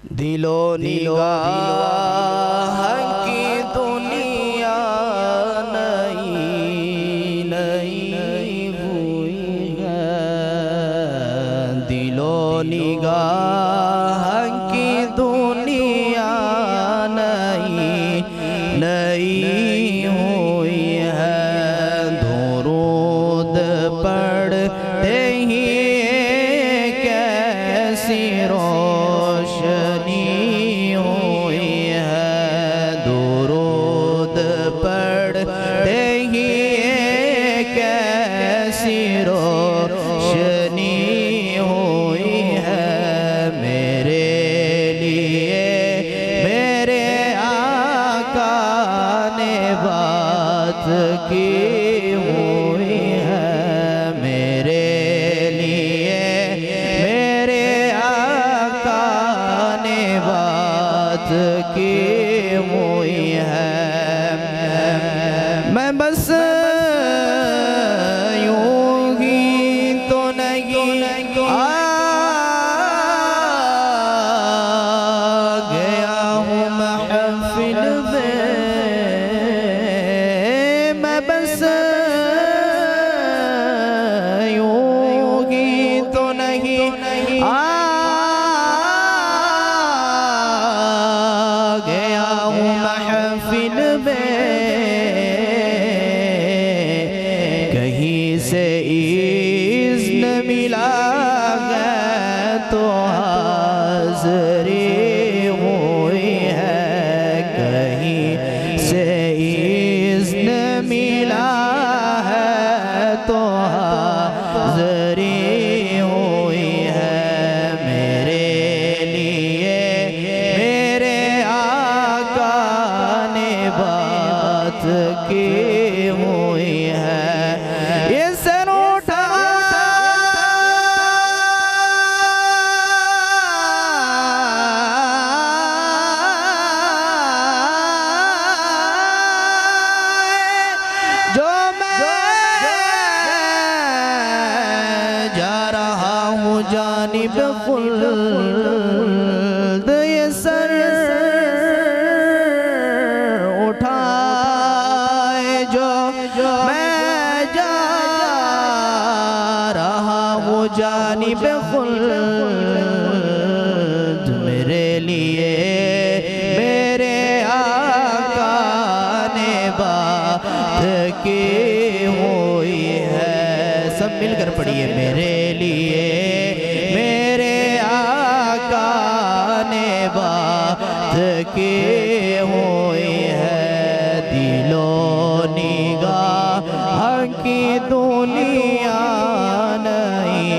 दिलो निगाह की दुनिया नई नई हुई है। दिलो निगाह की दुनिया नई नई हुई है। दुरूद पढ़ते ही कैसी रोशनी हुई है। दुरूद पढ़ते ही कैसी रोशनी हुई है। मेरे लिए मेरे आका ने बात की हुई है। मेरे लिए मेरे आका ने बात की हुई है। मैं बस यूं ही तो नहीं आ गया हूँ महफिल में। मैं बस यूं ही तो नहीं आ गया हूँ महफिल में। कहीं से इज़्न मिला है तो हाज़री हुई है। कहीं से इज़्न मिला है तो हाज़री हुई है। मेरे लिए मेरे आका ने बात की हुई है। ये सर उठा जो मैं जा रहा हूँ जानिब खुल्द। ये सर उठाए जो मैं जा रहा हूँ जानिब खुल्द। मेरे लिए मेरे आका ने बात की हुई है। सब मिलकर पढ़िए। मेरे लिए मेरे आका ने बात की हुई है। दिलो निगाह की दुनिया नई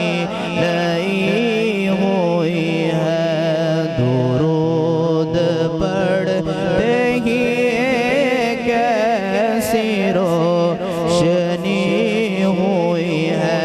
नई हुई है। दुरूद पढ़ते ही कैसी रोशनी हुई है।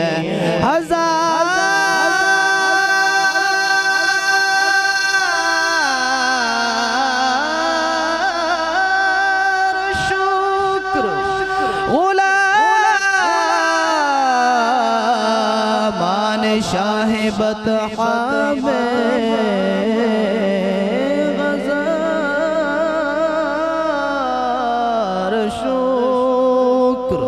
मान शाह बतहा में गज़ार शुक्र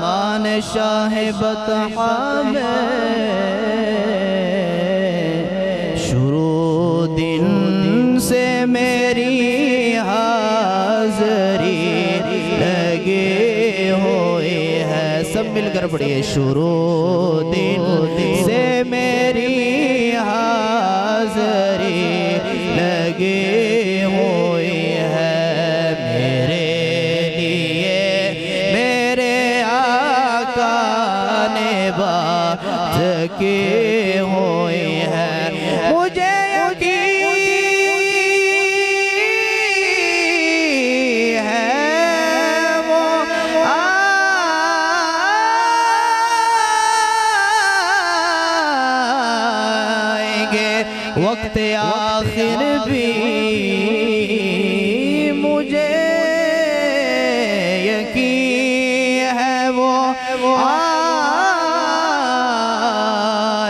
मान शाह बतहा में शुरू दिन से मेरी हाज़री लगे हुई है। सब मिलकर पढ़िए। शुरू दिन से मेरी हाज़री लगे हुई है। मेरे लिए मेरे आका ने बात की हुई है। मुझे यकीन है वो आएंगे वक्त आखिर भी। मुझे यकीन है वो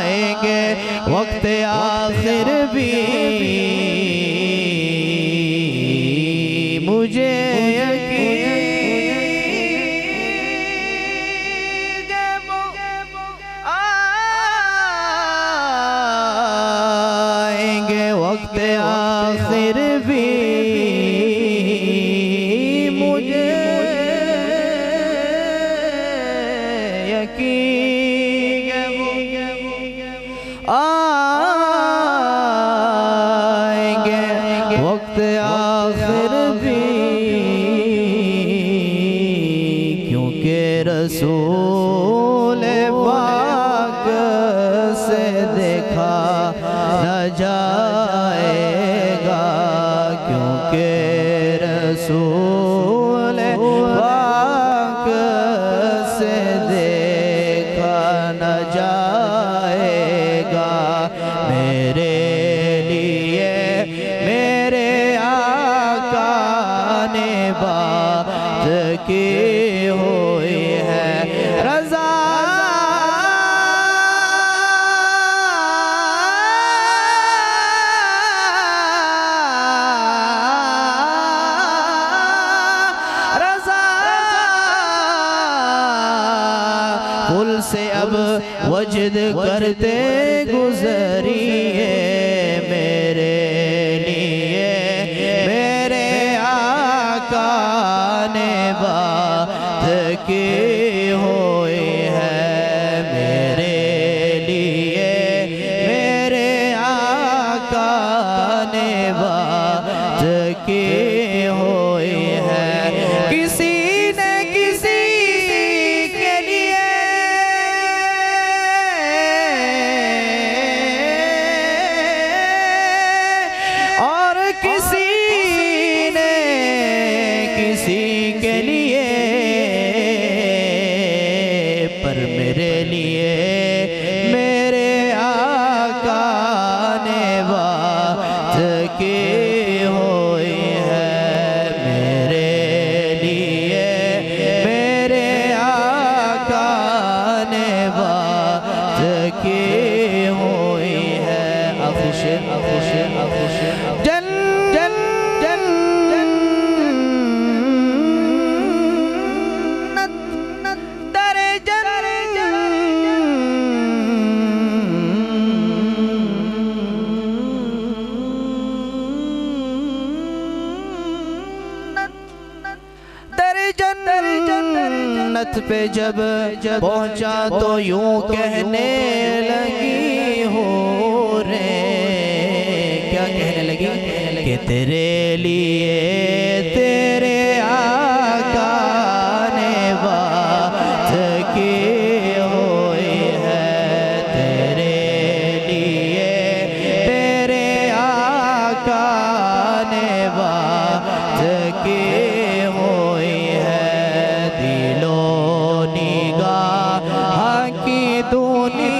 आएंगे वक्त आखिर भी मुझे आएंगे वक्त आखिर भी मुझे यकीन आएंगे वक्त आखिर भी क्योंकि रसूल पाक से देखा न जाएगा क्योंकि रसूल पाक से देखा न जाएगा मेरे लिए मेरे आका ने बात की हुई है रज़ा पुल से अब वजद करते गुजरिए मेरे लिए मेरे आका ने बात की हुई है मेरे लिए मेरे आका ने बात की हुई है किसी ने किसी के लिए और किसी ने किसी के लिए पर मेरे लिए मेरे आका ने बात की हुई है मेरे लिए मेरे आका ने बात की हुई है अफुश अफुश अफुश जन जन जन जन्नत दरे जन्नत पे जब पहुंचा तो यूं कहने लगी हो रे क्या कहने लगी कि तेरे लिए तेरे आका ने बात की हुई है तेरे लिए तेरे आका ने बात की हुई है दिलो निगाह की दूनी